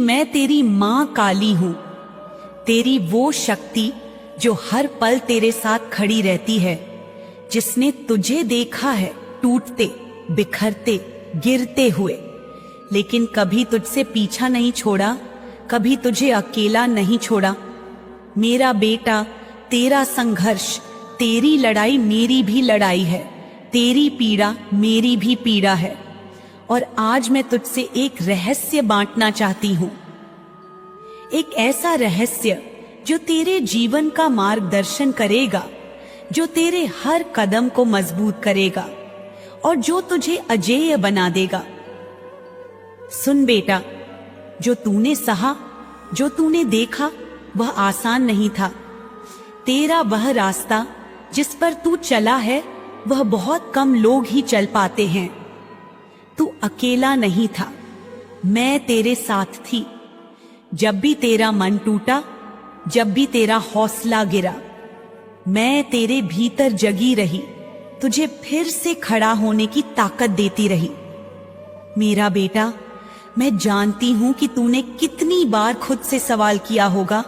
मैं तेरी माँ काली हूँ, तेरी वो शक्ति जो हर पल तेरे साथ खड़ी रहती है, जिसने तुझे देखा है टूटते, बिखरते, गिरते हुए, लेकिन कभी तुझसे पीछा नहीं छोड़ा, कभी तुझे अकेला नहीं छोड़ा। मेरा बेटा, तेरा संघर्ष, तेरी लड़ाई मेरी भी लड़ाई है, तेरी पीड़ा मेरी भी पीड़ा है। और आज मैं तुझसे एक रहस्य बांटना चाहती हूँ, एक ऐसा रहस्य जो तेरे जीवन का मार्गदर्शन करेगा, जो तेरे हर कदम को मजबूत करेगा और जो तुझे अजेय बना देगा। सुन बेटा, जो तूने सहा, जो तूने देखा, वह आसान नहीं था। तेरा वह रास्ता जिस पर तू चला है, वह बहुत कम लोग ही चल पाते हैं। तू अकेला नहीं था, मैं तेरे साथ थी। जब भी तेरा मन टूटा, जब भी तेरा हौसला गिरा, मैं तेरे भीतर जगी रही, तुझे फिर से खड़ा होने की ताकत देती रही। मेरा बेटा, मैं जानती हूं कि तूने कितनी बार खुद से सवाल किया होगा,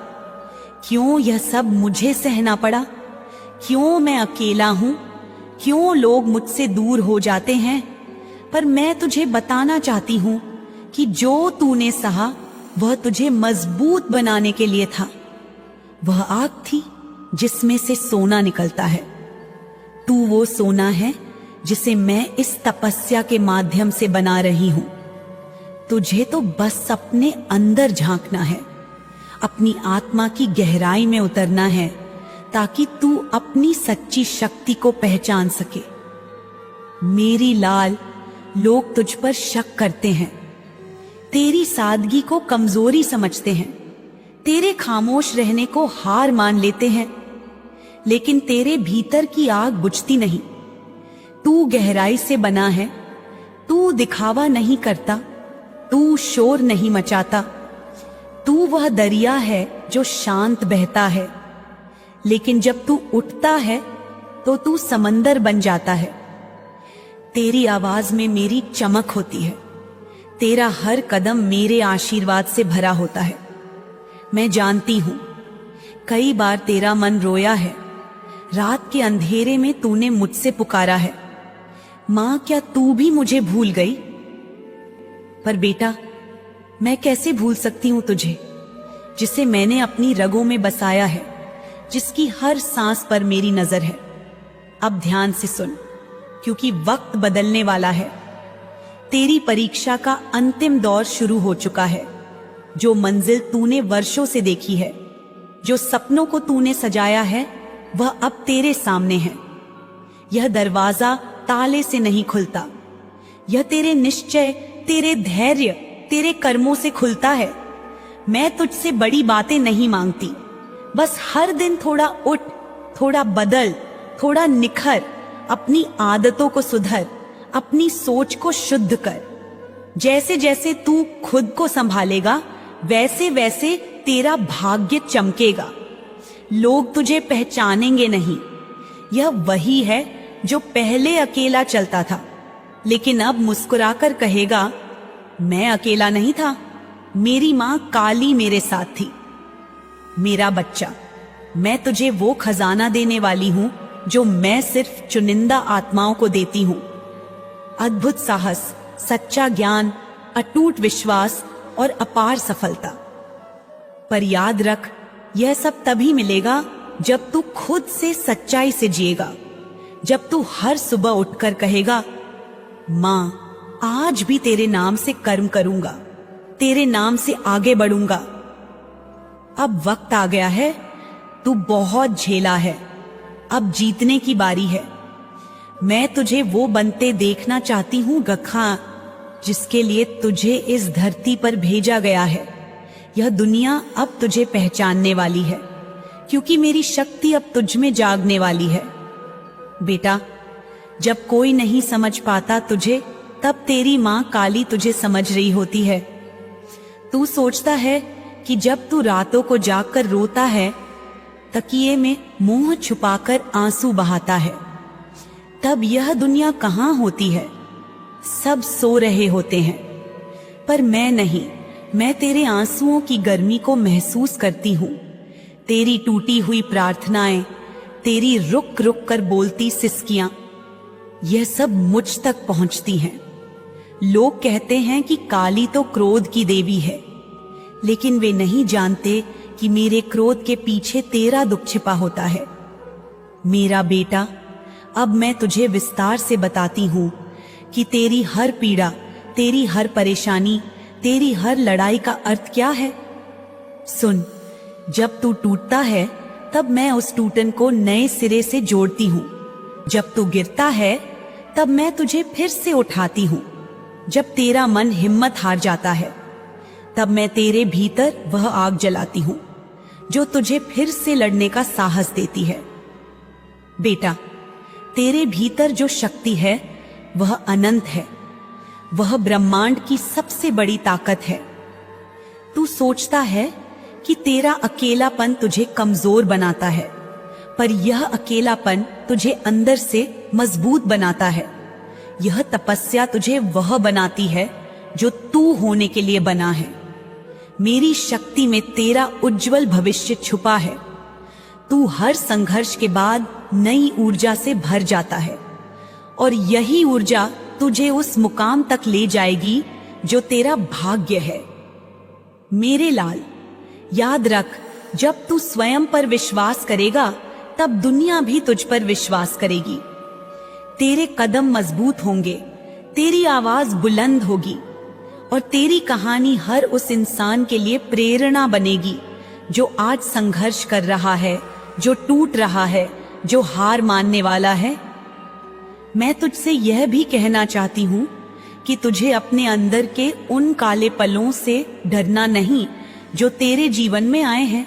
क्यों यह सब मुझे सहना पड़ा, क्यों मैं अकेला हूं, क्यों लोग मुझसे दूर हो जाते हैं। पर मैं तुझे बताना चाहती हूं कि जो तूने सहा, वह तुझे मजबूत बनाने के लिए था। वह आग थी जिसमें से सोना निकलता है। तू वो सोना है जिसे मैं इस तपस्या के माध्यम से बना रही हूं। तुझे तो बस अपने अंदर झांकना है, अपनी आत्मा की गहराई में उतरना है, ताकि तू अपनी सच्ची शक्ति को पहचान सके। मेरी लाल, लोग तुझ पर शक करते हैं, तेरी सादगी को कमजोरी समझते हैं, तेरे खामोश रहने को हार मान लेते हैं, लेकिन तेरे भीतर की आग बुझती नहीं। तू गहराई से बना है, तू दिखावा नहीं करता, तू शोर नहीं मचाता। तू वह दरिया है जो शांत बहता है, लेकिन जब तू उठता है तो तू समंदर बन जाता है। तेरी आवाज में मेरी चमक होती है, तेरा हर कदम मेरे आशीर्वाद से भरा होता है। मैं जानती हूं, कई बार तेरा मन रोया है, रात के अंधेरे में तूने मुझसे पुकारा है, मां क्या तू भी मुझे भूल गई। पर बेटा, मैं कैसे भूल सकती हूं तुझे, जिसे मैंने अपनी रगों में बसाया है, जिसकी हर सांस पर मेरी नजर है। अब ध्यान से सुन, क्योंकि वक्त बदलने वाला है। तेरी परीक्षा का अंतिम दौर शुरू हो चुका है। जो मंजिल तूने वर्षों से देखी है, जो सपनों को तूने सजाया है, वह अब तेरे सामने है। यह दरवाजा ताले से नहीं खुलता, यह तेरे निश्चय, तेरे धैर्य, तेरे कर्मों से खुलता है। मैं तुझसे बड़ी बातें नहीं मांगती, बस हर दिन थोड़ा उठ, थोड़ा बदल, थोड़ा निखर, अपनी आदतों को सुधर, अपनी सोच को शुद्ध कर। जैसे जैसे तू खुद को संभालेगा, वैसे वैसे तेरा भाग्य चमकेगा। लोग तुझे पहचानेंगे नहीं। यह वही है जो पहले अकेला चलता था, लेकिन अब मुस्कुराकर कहेगा, मैं अकेला नहीं था, मेरी मां काली मेरे साथ थी। मेरा बच्चा, मैं तुझे वो खजाना देने वाली हूं जो मैं सिर्फ चुनिंदा आत्माओं को देती हूं। अद्भुत साहस, सच्चा ज्ञान, अटूट विश्वास और अपार सफलता। पर याद रख, यह सब तभी मिलेगा जब तू खुद से सच्चाई से जिएगा, जब तू हर सुबह उठकर कहेगा, मां, आज भी तेरे नाम से कर्म करूंगा, तेरे नाम से आगे बढ़ूंगा। अब वक्त आ गया है, तू बहुत झेला है, अब जीतने की बारी है। मैं तुझे वो बनते देखना चाहती हूँ गखा, जिसके लिए तुझे इस धरती पर भेजा गया है। यह दुनिया अब तुझे पहचानने वाली है, क्योंकि मेरी शक्ति अब तुझ में जागने वाली है। बेटा, जब कोई नहीं समझ पाता तुझे, तब तेरी मां काली तुझे समझ रही होती है। तू सोचता है कि जब तू रातों को जागकर रोता है, तकिए में मुंह छुपाकर आंसू बहाता है, तब यह दुनिया कहां होती है, सब सो रहे होते हैं। पर मैं नहीं, मैं तेरे आंसुओं की गर्मी को महसूस करती हूँ। तेरी टूटी हुई प्रार्थनाएं, तेरी रुक रुक कर बोलती सिसकियां, यह सब मुझ तक पहुंचती हैं। लोग कहते हैं कि काली तो क्रोध की देवी है, लेकिन वे नहीं जानते कि मेरे क्रोध के पीछे तेरा दुख छिपा होता है। मेरा बेटा, अब मैं तुझे विस्तार से बताती हूँ कि तेरी हर पीड़ा, तेरी हर परेशानी, तेरी हर लड़ाई का अर्थ क्या है। सुन, जब तू टूटता है तब मैं उस टूटन को नए सिरे से जोड़ती हूँ। जब तू गिरता है तब मैं तुझे फिर से उठाती हूँ। जब तेरा मन हिम्मत हार जाता है तब मैं तेरे भीतर वह आग जलाती हूँ जो तुझे फिर से लड़ने का साहस देती है। बेटा, तेरे भीतर जो शक्ति है वह अनंत है, वह ब्रह्मांड की सबसे बड़ी ताकत है। तू सोचता है कि तेरा अकेलापन तुझे कमजोर बनाता है, पर यह अकेलापन तुझे अंदर से मजबूत बनाता है। यह तपस्या तुझे वह बनाती है जो तू होने के लिए बना है। मेरी शक्ति में तेरा उज्जवल भविष्य छुपा है। तू हर संघर्ष के बाद नई ऊर्जा से भर जाता है और यही ऊर्जा तुझे उस मुकाम तक ले जाएगी जो तेरा भाग्य है। मेरे लाल, याद रख, जब तू स्वयं पर विश्वास करेगा तब दुनिया भी तुझ पर विश्वास करेगी। तेरे कदम मजबूत होंगे, तेरी आवाज बुलंद होगी और तेरी कहानी हर उस इंसान के लिए प्रेरणा बनेगी जो आज संघर्ष कर रहा है, जो टूट रहा है, जो हार मानने वाला है। मैं तुझसे यह भी कहना चाहती हूँ कि तुझे अपने अंदर के उन काले पलों से डरना नहीं जो तेरे जीवन में आए हैं।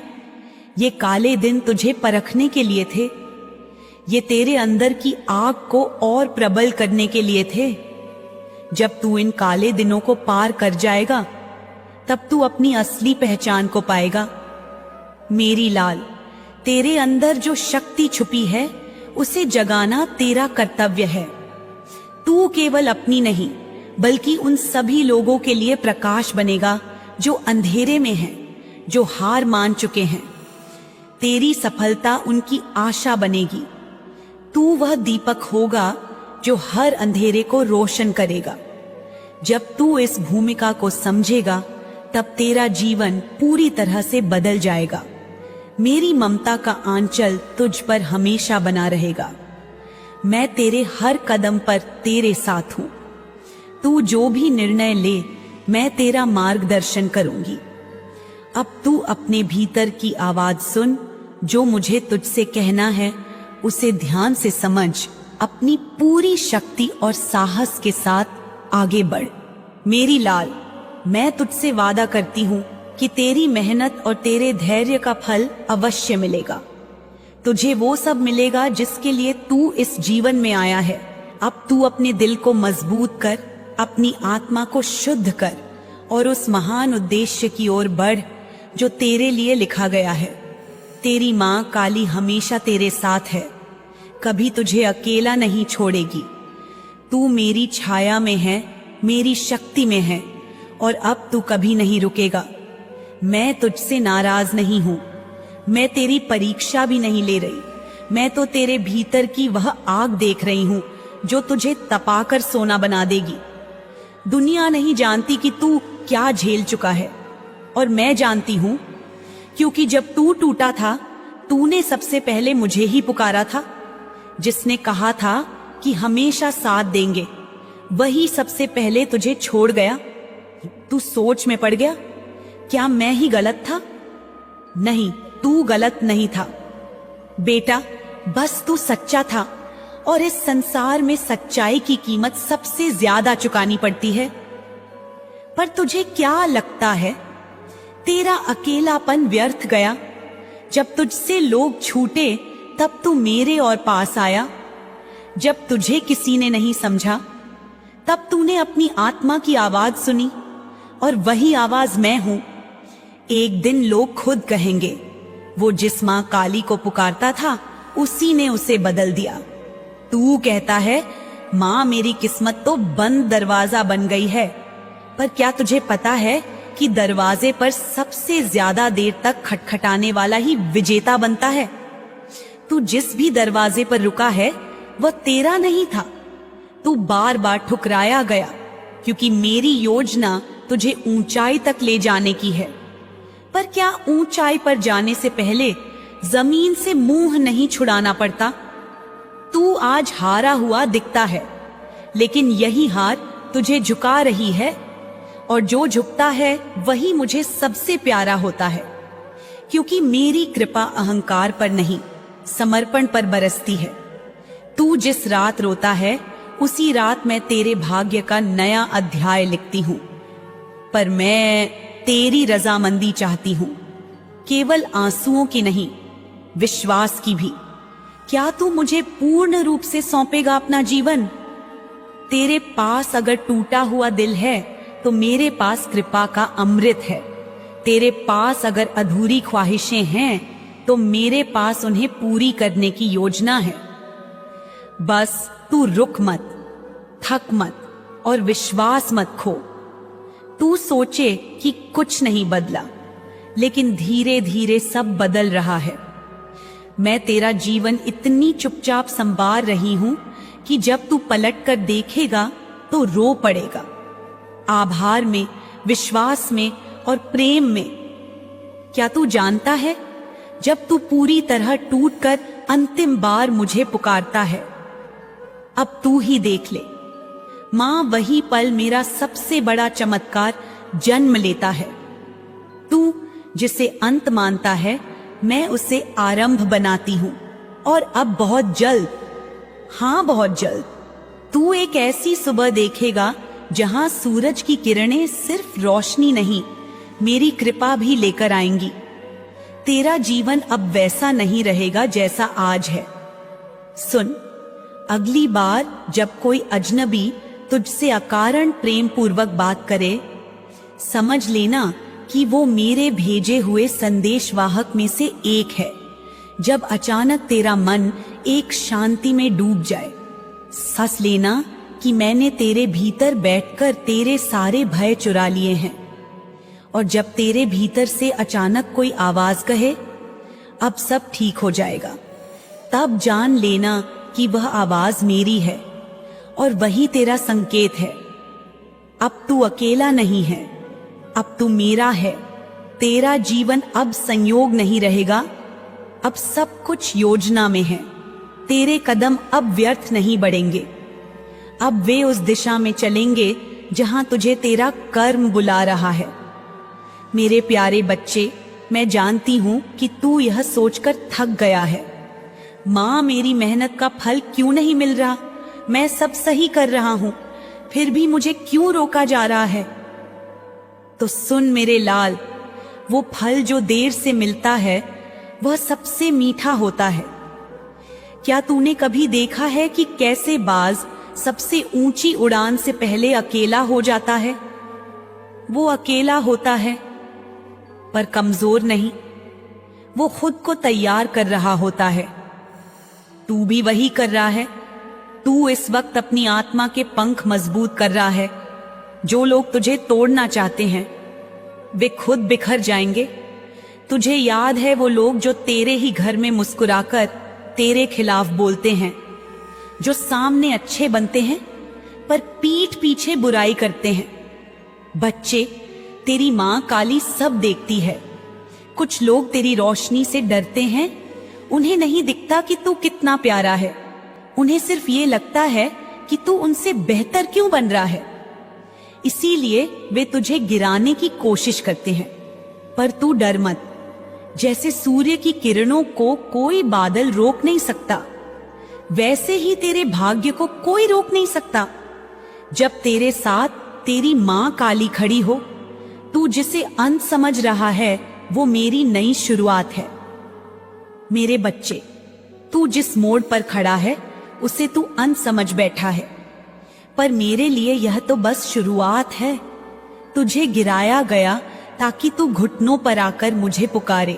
ये काले दिन तुझे परखने के लिए थे, ये तेरे अंदर की आग को और प्रबल करने के लिए थे। जब तू इन काले दिनों को पार कर जाएगा तब तू अपनी असली पहचान को पाएगा। मेरी लाल, तेरे अंदर जो शक्ति छुपी है उसे जगाना तेरा कर्तव्य है। तू केवल अपनी नहीं बल्कि उन सभी लोगों के लिए प्रकाश बनेगा जो अंधेरे में हैं, जो हार मान चुके हैं। तेरी सफलता उनकी आशा बनेगी। तू वह दीपक होगा जो हर अंधेरे को रोशन करेगा। जब तू इस भूमिका को समझेगा तब तेरा जीवन पूरी तरह से बदल जाएगा। मेरी ममता का आंचल तुझ पर हमेशा बना रहेगा। मैं तेरे हर कदम पर तेरे साथ हूं। तू जो भी निर्णय ले, मैं तेरा मार्गदर्शन करूंगी। अब तू अपने भीतर की आवाज सुन। जो मुझे तुझसे कहना है उसे ध्यान से समझ, अपनी पूरी शक्ति और साहस के साथ आगे बढ़। मेरी लाल, मैं तुझसे वादा करती हूँ कि तेरी मेहनत और तेरे धैर्य का फल अवश्य मिलेगा। तुझे वो सब मिलेगा जिसके लिए तू इस जीवन में आया है। अब तू अपने दिल को मजबूत कर, अपनी आत्मा को शुद्ध कर और उस महान उद्देश्य की ओर बढ़ जो तेरे लिए लिखा गया है। तेरी माँ काली हमेशा तेरे साथ है, कभी तुझे अकेला नहीं छोड़ेगी। तू मेरी छाया में है, मेरी शक्ति में है और अब तू कभी नहीं रुकेगा। मैं तुझसे नाराज नहीं हूं, मैं तेरी परीक्षा भी नहीं ले रही। मैं तो तेरे भीतर की वह आग देख रही हूं जो तुझे तपाकर सोना बना देगी। दुनिया नहीं जानती कि तू क्या झेल चुका है और मैं जानती हूं, क्योंकि जब तू टूटा था तूने सबसे पहले मुझे ही पुकारा था। जिसने कहा था कि हमेशा साथ देंगे, वही सबसे पहले तुझे छोड़ गया। तू सोच में पड़ गया, क्या मैं ही गलत था? नहीं, तू गलत नहीं था बेटा, बस तू सच्चा था और इस संसार में सच्चाई की कीमत सबसे ज्यादा चुकानी पड़ती है। पर तुझे क्या लगता है तेरा अकेलापन व्यर्थ गया? जब तुझसे लोग छूटे तब तू मेरे और पास आया। जब तुझे किसी ने नहीं समझा तब तूने अपनी आत्मा की आवाज सुनी और वही आवाज मैं हूं। एक दिन लोग खुद कहेंगे, वो जिस मां काली को पुकारता था उसी ने उसे बदल दिया। तू कहता है मां मेरी किस्मत तो बंद दरवाजा बन गई है, पर क्या तुझे पता है कि दरवाजे पर सबसे ज्यादा देर तक खटखटाने वाला ही विजेता बनता है। तू जिस भी दरवाजे पर रुका है वह तेरा नहीं था। तू बार बार ठुकराया गया क्योंकि मेरी योजना तुझे ऊंचाई तक ले जाने की है। पर क्या ऊंचाई पर जाने से पहले जमीन से मुंह नहीं छुड़ाना पड़ता? तू आज हारा हुआ दिखता है, लेकिन यही हार तुझे झुका रही है, और जो झुकता है वही मुझे सबसे प्यारा होता है, क्योंकि मेरी कृपा अहंकार पर नहीं, समर्पण पर बरसती है। तू जिस रात रोता है उसी रात मैं तेरे भाग्य का नया अध्याय लिखती हूं। पर मैं तेरी रजामंदी चाहती हूं, केवल आंसुओं की नहीं, विश्वास की भी। क्या तू मुझे पूर्ण रूप से सौंपेगा अपना जीवन? तेरे पास अगर टूटा हुआ दिल है तो मेरे पास कृपा का अमृत है। तेरे पास अगर अधूरी ख्वाहिशें हैं तो मेरे पास उन्हें पूरी करने की योजना है। बस तू रुक मत, थक मत और विश्वास मत खो। तू सोचे कि कुछ नहीं बदला, लेकिन धीरे धीरे सब बदल रहा है। मैं तेरा जीवन इतनी चुपचाप संवार रही हूं कि जब तू पलटकर देखेगा तो रो पड़ेगा। आभार में, विश्वास में और प्रेम में। क्या तू जानता है, जब तू पूरी तरह टूटकर अंतिम बार मुझे पुकारता है, अब तू ही देख ले, मां वही पल मेरा सबसे बड़ा चमत्कार जन्म लेता है। तू जिसे अंत मानता है, मैं उसे आरंभ बनाती हूं। और अब बहुत जल्द, हां बहुत जल्द, तू एक ऐसी सुबह देखेगा जहां सूरज की किरणें सिर्फ रोशनी नहीं, मेरी कृपा भी लेकर आएंगी। तेरा जीवन अब वैसा नहीं रहेगा जैसा आज है। सुन, अगली बार जब कोई अजनबी तुझसे अकारण प्रेम पूर्वक बात करे, समझ लेना कि वो मेरे भेजे हुए संदेशवाहक में से एक है। जब अचानक तेरा मन एक शांति में डूब जाए, सांस लेना कि मैंने तेरे भीतर बैठकर तेरे सारे भय चुरा लिए हैं। और जब तेरे भीतर से अचानक कोई आवाज कहे, अब सब ठीक हो जाएगा, तब जान लेना कि वह आवाज मेरी है और वही तेरा संकेत है। अब तू अकेला नहीं है, अब तू मेरा है। तेरा जीवन अब संयोग नहीं रहेगा, अब सब कुछ योजना में है। तेरे कदम अब व्यर्थ नहीं बढ़ेंगे, अब वे उस दिशा में चलेंगे जहां तुझे तेरा कर्म बुला रहा है। मेरे प्यारे बच्चे, मैं जानती हूं कि तू यह सोचकर थक गया है, मां मेरी मेहनत का फल क्यों नहीं मिल रहा, मैं सब सही कर रहा हूं, फिर भी मुझे क्यों रोका जा रहा है। तो सुन मेरे लाल, वो फल जो देर से मिलता है वह सबसे मीठा होता है। क्या तूने कभी देखा है कि कैसे बाज सबसे ऊंची उड़ान से पहले अकेला हो जाता है? वो अकेला होता है पर कमजोर नहीं, वो खुद को तैयार कर रहा होता है। तू भी वही कर रहा है। तू इस वक्त अपनी आत्मा के पंख मजबूत कर रहा है। जो लोग तुझे तोड़ना चाहते हैं वे खुद बिखर जाएंगे। तुझे याद है वो लोग जो तेरे ही घर में मुस्कुराकर तेरे खिलाफ बोलते हैं, जो सामने अच्छे बनते हैं पर पीठ पीछे बुराई करते हैं। बच्चे, तेरी मां काली सब देखती है। कुछ लोग तेरी रोशनी से डरते हैं, उन्हें नहीं दिखता कि तू कितना प्यारा है। उन्हें सिर्फ ये लगता है कि तू उनसे बेहतर क्यों बन रहा है, इसीलिए वे तुझे गिराने की कोशिश करते हैं। पर तू डर मत, जैसे सूर्य की किरणों को कोई बादल रोक नहीं सकता, वैसे ही तेरे भाग्य को कोई रोक नहीं सकता। जब तेरे साथ तेरी मां काली खड़ी हो, तू जिसे अंत समझ रहा है वो मेरी नई शुरुआत है। मेरे बच्चे, तू जिस मोड़ पर खड़ा है उसे तू अंत समझ बैठा है, पर मेरे लिए यह तो बस शुरुआत है। तुझे गिराया गया ताकि तू घुटनों पर आकर मुझे पुकारे।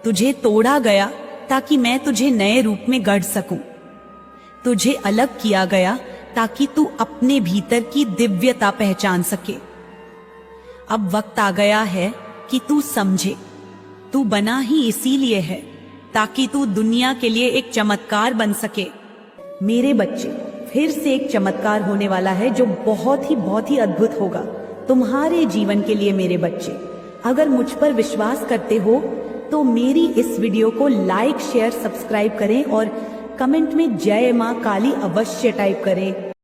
तुझे तोड़ा गया ताकि मैं तुझे नए रूप में गढ़ सकूं। तुझे अलग किया गया ताकि तू अपने भीतर की दिव्यता पहचान सके। अब वक्त आ गया है कि तू समझे, तू बना ही इसीलिए है ताकि तू दुनिया के लिए एक चमत्कार बन सके। मेरे बच्चे, फिर से एक चमत्कार होने वाला है जो बहुत ही अद्भुत होगा तुम्हारे जीवन के लिए। मेरे बच्चे, अगर मुझ पर विश्वास करते हो तो मेरी इस वीडियो को लाइक, शेयर, सब्सक्राइब करें और कमेंट में जय मां काली अवश्य टाइप करें।